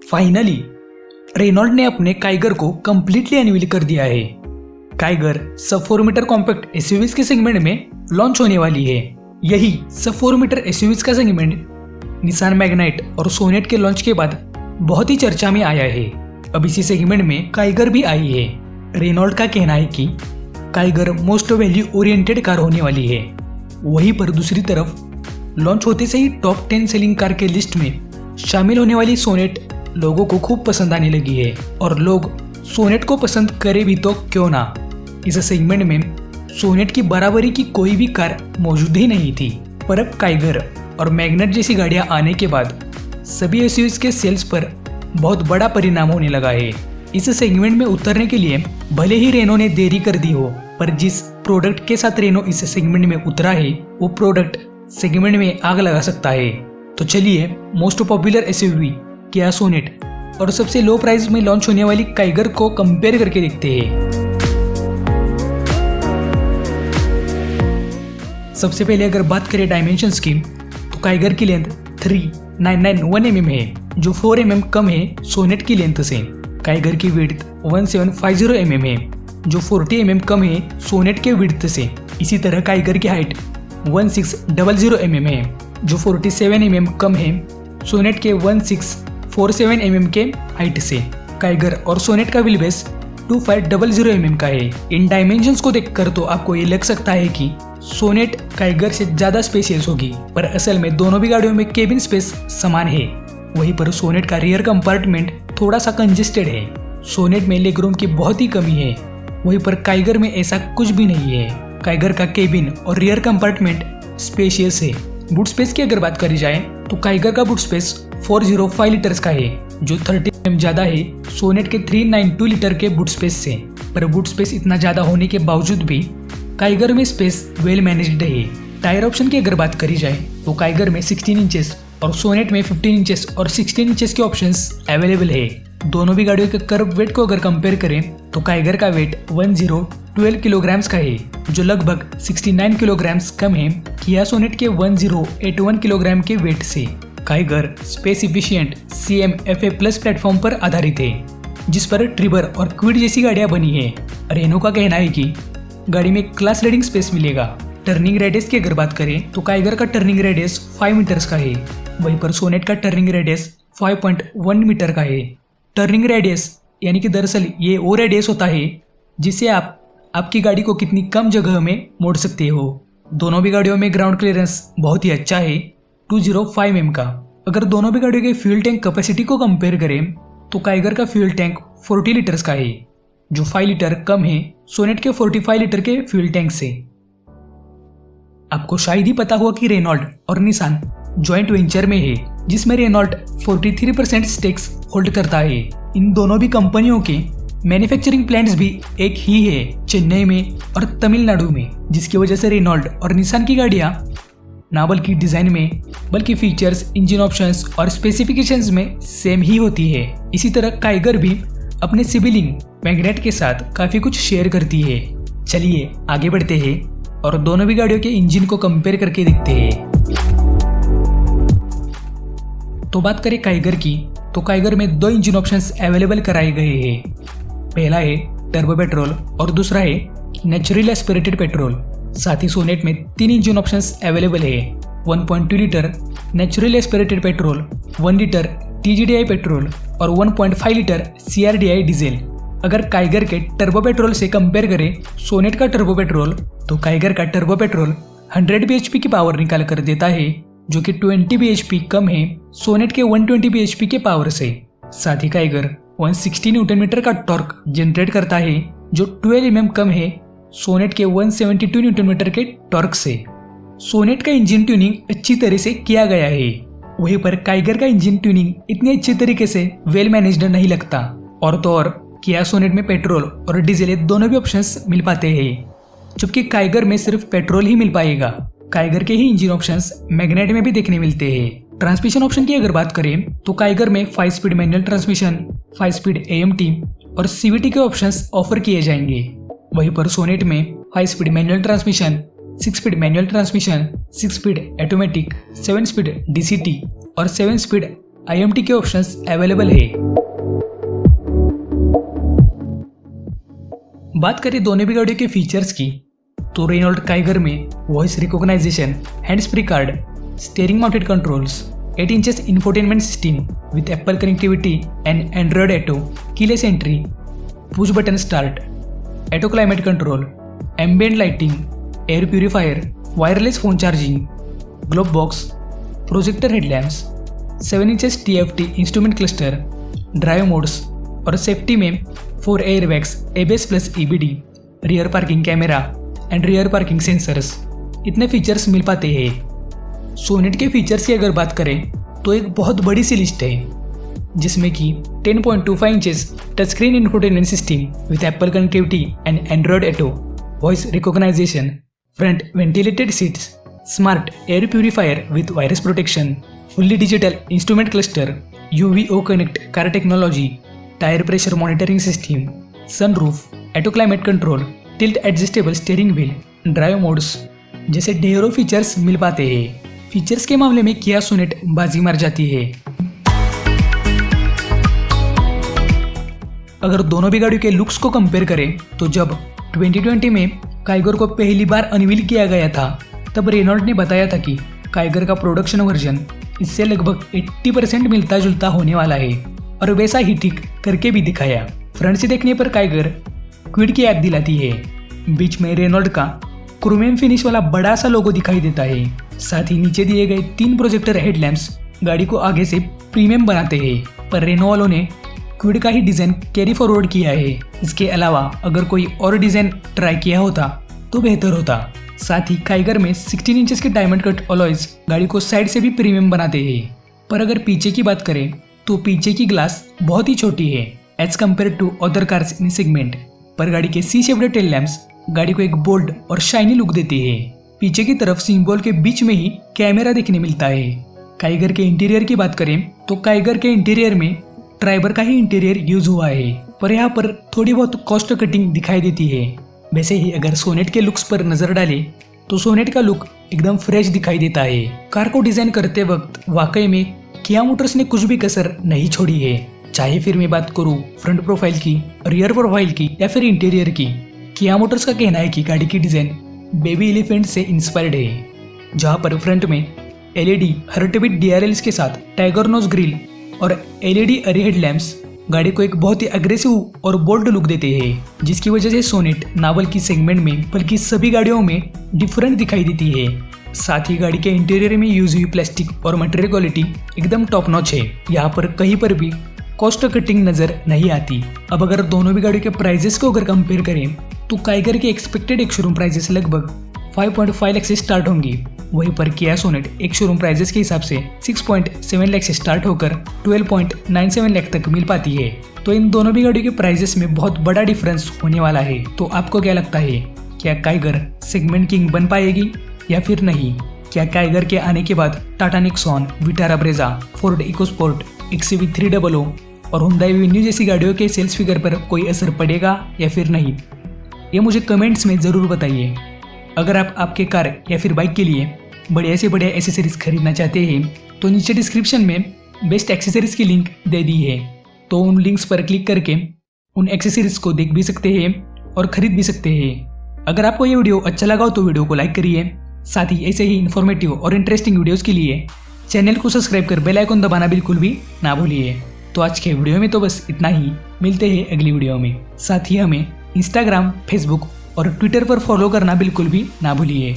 Finally Renault ने अपने Kiger को कंप्लीटली अनवील कर दिया है। काइगर सब 4 मीटर कॉम्पैक्ट एसयूवीज के सेगमेंट में लॉन्च होने वाली है। यही सब 4 मीटर एसयूवीज का सेगमेंट निसान मैग्नाइट और सोनेट के लॉन्च के बाद बहुत ही चर्चा में आया है। अब इसी सेगमेंट में काइगर भी आई है। रेनॉल्ट का कहना है कि Kiger most value oriented car होने वाली है। वहीं पर दूसरी तरफ लॉन्च होते से ही टॉप 10 सेलिंग कार के लिस्ट में शामिल होने वाली सोनेट लोगों को खूब पसंद आने लगी है और लोग सोनेट को पसंद करें भी तो क्यों ना। इस सेगमेंट में सोनेट की बराबरी की कोई भी कार मौजूद ही नहीं थी, पर अब काइगर और मैग्नेट जैसी गाड़ियां आने के बाद सभी एसयूवीज के सेल्स पर बहुत बड़ा परिणाम होने लगा है। इस सेगमेंट में उतरने के लिए भले ही रेनो ने देरी कर दी हो, पर जिस प्रोडक्ट के साथ रेनो इस सेगमेंट में उतरा है वो प्रोडक्ट सेगमेंट में आग लगा सकता है। तो चलिए मोस्ट पॉपुलर एसयूवी किया सोनेट और सबसे लो प्राइस में लॉन्च होने वाली काइगर को कंपेयर करके देखते हैं। सबसे पहले अगर बात करें डायमेंशंस की, तो काइगर की लेंथ 3991 mm है, जो 4 mm कम है सोनेट की लेंथ से। काइगर की विड्थ 1750 mm है, जो 40 mm कम है सोनेट के विड्थ से। इसी तरह काइगर की हाइट 1600 mm है, जो 47 mm कम है सोनेट के 1647 mm के हाइट से। काइगर और सोनेट का व्हील बेस 2500 mm का है। इन डायमेंशंस को देखकर तो आपको ये लग सकता है कि सोनेट काइगर से ज्यादा स्पेशियस होगी, पर असल में दोनों भी गाड़ियों में केबिन स्पेस समान है। वहीं पर सोनेट का रियर कंपार्टमेंट थोड़ा सा कंजेस्टेड है। सोनेट में लेग रूम की बहुत ही कमी है, वहीं पर काइगर में ऐसा कुछ भी नहीं है। काइगर का केबिन और रियर कंपार्टमेंट स्पेशियस है। बूट स्पेस की अगर बात करी जाए तो काइगर का बूट स्पेस 405 लीटर्स का है, जो 30 mm ज्यादा है सोनेट के 392 लीटर के बूट स्पेस से। पर बूट स्पेस इतना ज्यादा होने के बावजूद भी काइगर में स्पेस वेल मैनेज्ड है। टायर ऑप्शन की अगर बात करी जाए तो काइगर में 16 इंचेस और सोनेट में 15 इंचेस और 16 इंचेस के ऑप्शंस अवेलेबल है। दोनों भी गाड़ियों के कर्व वेट को अगर कंपेयर करें तो काइगर का वेट 1012 किलोग्राम्स का है, जो लगभग 69 किलोग्राम्स कम है किया सोनेट के 1081 किलोग्राम के वेट से। Kiger space efficient CMFA plus platform पर आधारित है, जिस पर ट्रिबर और क्विड जैसी गाड़ियां बनी है। रेनो का कहना है कि गाड़ी में क्लास लीडिंग स्पेस मिलेगा। टर्निंग रेडियस की अगर बात करें तो काइगर का टर्निंग रेडियस 5 मीटर्स का है, वहीं पर सोनेट का टर्निंग रेडियस 5.1 मीटर का है। टर्निंग रेडियस यानी कि दरअसल ये वो रेडियस होता है जिससे आप आपकी गाड़ी को कितनी कम जगह में मोड़ सकते हो। दोनों भी गाड़ियों में ग्राउंड क्लियरेंस बहुत ही अच्छा है 205 mm का। अगर दोनों भी गाड़ियों के फ्यूल टैंक कैपेसिटी को कंपेयर करें तो काइगर का फ्यूल टैंक 40 लीटर्स का है, जो 5 लीटर कम है सोनेट के 45 लीटर के फ्यूल टैंक से। आपको शायद ही पता हुआ कि रेनॉल्ट और निसान जॉइंट वेंचर में है, जिसमें रेनॉल्ट 43% स्टेक्स होल्ड करता है। इन दोनों भी कंपनियों के मैन्युफैक्चरिंग प्लांट्स भी एक ही है, चेन्नई में और तमिलनाडु में, जिसकी वजह से रेनॉल्ट और निसान की गाड़ियां ना बल्कि डिजाइन में बल्कि फीचर्स, इंजन ऑप्शंस और स्पेसिफिकेशंस में सेम ही होती है। इसी तरह काइगर भी अपने सिबलिंग मैग्नेट के साथ काफी कुछ शेयर करती है। चलिए आगे बढ़ते हैं और दोनों भी गाड़ियों के इंजन को कंपेयर करके देखते हैं। तो बात करें काइगर की, तो काइगर में 2 इंजन ऑप्शंस अवेलेबल कराए गए हैं। पहला है टर्बो पेट्रोल और दूसरा है नेचुरली एस्पिरेटेड पेट्रोल। साथ ही सोनेट में 3 इंजन ऑप्शंस अवेलेबल है, 1.2 litre naturally aspirated petrol, 1 litre TGDI petrol और 1.5 लीटर CRDI डीजल। अगर काइगर के टर्बो पेट्रोल से कंपेयर करें सोनेट का टर्बो पेट्रोल, तो काइगर का टर्बो पेट्रोल 100 bhp की पावर निकाल कर देता है, जो कि 20 bhp कम है सोनेट के 120 bhp के पावर से। साथ ही काइगर 160 न्यूटन मीटर का टॉर्क जनरेट करता है, जो 12 mm कम है सोनेट के 172 न्यूटन मीटर के टॉर्क से। सोनेट का इंजन ट्यूनिंग अच्छी तरह से किया गया है, वहीं पर काइगर का इंजन ट्यूनिंग इतनी अच्छी तरीके से वेल मैनेज्ड नहीं लगता। और तो और किया सोनेट में पेट्रोल और डीजल दोनों भी ऑप्शंस मिल पाते हैं, जबकि काइगर में सिर्फ पेट्रोल ही मिल पाएगा। काइगर के ही इंजन ऑप्शंस मैग्नेट में भी देखने मिलते हैं। ट्रांसमिशन ऑप्शन की अगर बात करें तो काइगर में 5 speed manual transmission, 5 speed AMT और CVT के ऑप्शंस ऑफर किए जाएंगे। वहीं पर सोनेट में 5 speed manual transmission, 6 speed manual transmission, 6 speed automatic, 7 speed DCT और 7 स्पीड IMT के ऑप्शंस अवेलेबल है। बात करें दोनों भी गाड़ियों के फीचर्स की तो रेनॉल्ट काइगर में voice recognition, hands free card, steering mounted controls, 8 inches infotainment system with Apple connectivity and Android Auto, keyless entry, push button start, auto climate control, ambient lighting, air purifier, wireless phone charging, glove box, projector headlamps, 7 inches TFT instrument cluster, drive modes और safety में 4 airbags, ABS plus EBD, rear parking camera and rear parking sensors, इतने features मिल पाते हैं। Sonnet के features की अगर बात करें तो एक बहुत बड़ी सी लिस्ट है जिसमें कि 10.25 inches touch screen infotainment system with Apple connectivity and Android auto, voice recognition, front ventilated seats, smart air purifier with virus protection, fully digital instrument cluster, UVO connect car technology, tyre pressure monitoring system, sunroof, auto climate control, tilt adjustable steering wheel, drive modes जैसे ढेरों features मिल पाते हैं। Features के मामले में किया sonnet बाजी मार जाती है। अगर दोनों भी गाड़ियों के लुक्स को कंपेयर करें तो जब 2020 में काइगर को पहली बार अनवील किया गया था तब रेनॉल्ट ने बताया था कि काइगर का प्रोडक्शन वर्जन इससे लगभग 80% मिलता जुलता होने वाला है और वैसा ही ठीक करके भी दिखाया। फ्रंट से देखने पर काइगर क्विड की याद दिलाती है। बीच में रेनॉल्ट का क्रोमियम फिनिश वाला बड़ा सा लोगो दिखाई देता है। साथ ही नीचे दिए गए 3 प्रोजेक्टर हेडलैम्प्स गाड़ी को आगे से प्रीमियम बनाते हैं, पर रेनो वालों ने क्विड का ही डिज़ाइन कैरी फॉरवर्ड किया है। इसके अलावा अगर कोई और डिज़ाइन ट्राई किया होता तो बेहतर होता। साथ ही काइगर में 16 इंचेस के डायमंड कट अलॉयज गाड़ी को साइड से भी प्रीमियम बनाते हैं। पर अगर पीछे की बात करें तो पीछे की ग्लास बहुत ही छोटी है as compare to other cars in segment, पर गाड़ी के सी शेप्ड टेल लैम्प्स गाड़ी को एक बोल्ड और शाइनी लुक देती है। पीछे की तरफ सिंबल के बीच में ही कैमरा देखने मिलता है। काइगर के इंटीरियर की बात करें तो काइगर के इंटीरियर में ट्राइबर का ही इंटीरियर यूज हुआ है, पर यहाँ पर थोड़ी बहुत कॉस्ट कटिंग दिखाई देती है। वैसे ही अगर सोनेट के लुक्स पर नजर डालें तो सोनेट का लुक एकदम फ्रेश दिखाई देता है। कार को डिजाइन करते वक्त वाकई में किया मोटर्स ने कुछ भी कसर नहीं छोड़ी है, चाहे फिर मैं बात करूँ फ्रंट प्रोफाइल की, रियर प्रोफाइल की या फिर इंटीरियर की। किया मोटर्स का कहना है कि गाड़ी की डिजाइन बेबी एलिफेंट से इंस्पायर्ड है, जहां पर फ्रंट में LED हर्टबीट DRLs के साथ टाइगर नोज ग्रिल और LED अरे हेडलैम्प्स गाड़ी को एक बहुत ही अग्रेसिव और बोल्ड लुक देते हैं, जिसकी वजह से सोनेट ना बल्कि सेगमेंट में बल्कि सभी गाड़ियों में डिफरेंट दिखाई देती है। साथ ही गाड़ी के इंटीरियर में यूज हुई प्लास्टिक और मटेरियल क्वालिटी एकदम टॉप नॉच है, यहाँ पर कहीं पर भी कॉस्ट कटिंग नजर नहीं आती। अब अगर दोनों भी गाड़ियों के प्राइजेस को अगर कंपेयर करें तो काइगर के एक्सपेक्टेड एक शोरूम प्राइजेस लगभग 5.5 लाख से स्टार्ट होंगी, वहीं पर किया सोनेट एक शोरूम प्राइजेस के हिसाब से 6.7 लाख से स्टार्ट होकर 12.97 लाख तक मिल पाती है। तो इन दोनों भी गाड़ियों के प्राइजेस में बहुत बड़ा डिफरेंस होने वाला है। तो आपको क्या लगता है, क्या काइगर सेगमेंट किंग बन पाएगी या फिर नहीं? क्या काइगर के आने के बाद Tata Nixon, Vitara Brezza, Ford EcoSport, XUV 300 और हुंडई वेन्यू जैसी गाड़ियों के सेल्स फिगर पर कोई असर पड़ेगा या फिर नहीं? ये मुझे कमेंट्स में ज़रूर बताइए। अगर आप आपके कार या फिर बाइक के लिए बढ़िया से बढ़िया एसेसरीज खरीदना चाहते हैं तो नीचे डिस्क्रिप्शन में बेस्ट एक्सेसरीज की लिंक दे दी है, तो उन लिंक्स पर क्लिक करके उन एक्सेसरीज को देख भी सकते हैं और खरीद भी सकते हैं। अगर आपको ये वीडियो अच्छा लगा हो तो वीडियो को लाइक करिए। साथ ही ऐसे ही इन्फॉर्मेटिव और इंटरेस्टिंग वीडियोज़ के लिए चैनल को सब्सक्राइब कर बेल आइकन दबाना बिल्कुल भी ना भूलिए। तो आज के वीडियो में तो बस इतना ही, मिलते हैं अगली वीडियो में। साथ ही हमें इंस्टाग्राम, फेसबुक और ट्विटर पर फॉलो करना बिल्कुल भी ना भूलिए।